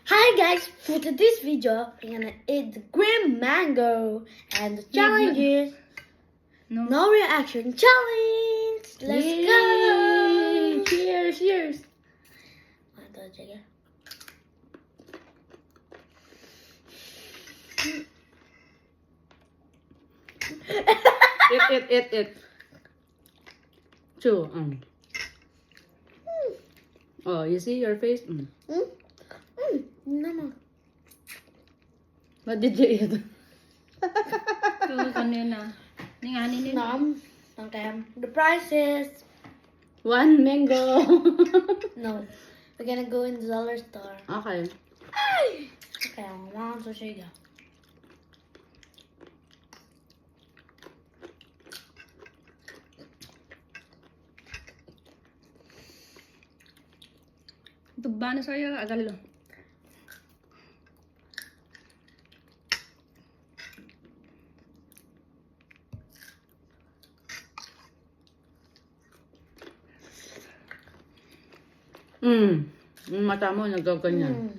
Hi guys, for today's video, we're gonna eat the green mango and the challenge is no reaction challenge. Let's go! Cheers, cheers. Ito, sige. Eat. Chew. Oh, you see your face? No. What did you eat? Ito, kanina. Ninganin nila. Nom. Okay. The price is One mango. no. We're gonna go in the dollar store. Okay. Okay, one, two, three, go. Ito ba na sa'yo? Agalo. Yung mata mo nagkaganyan.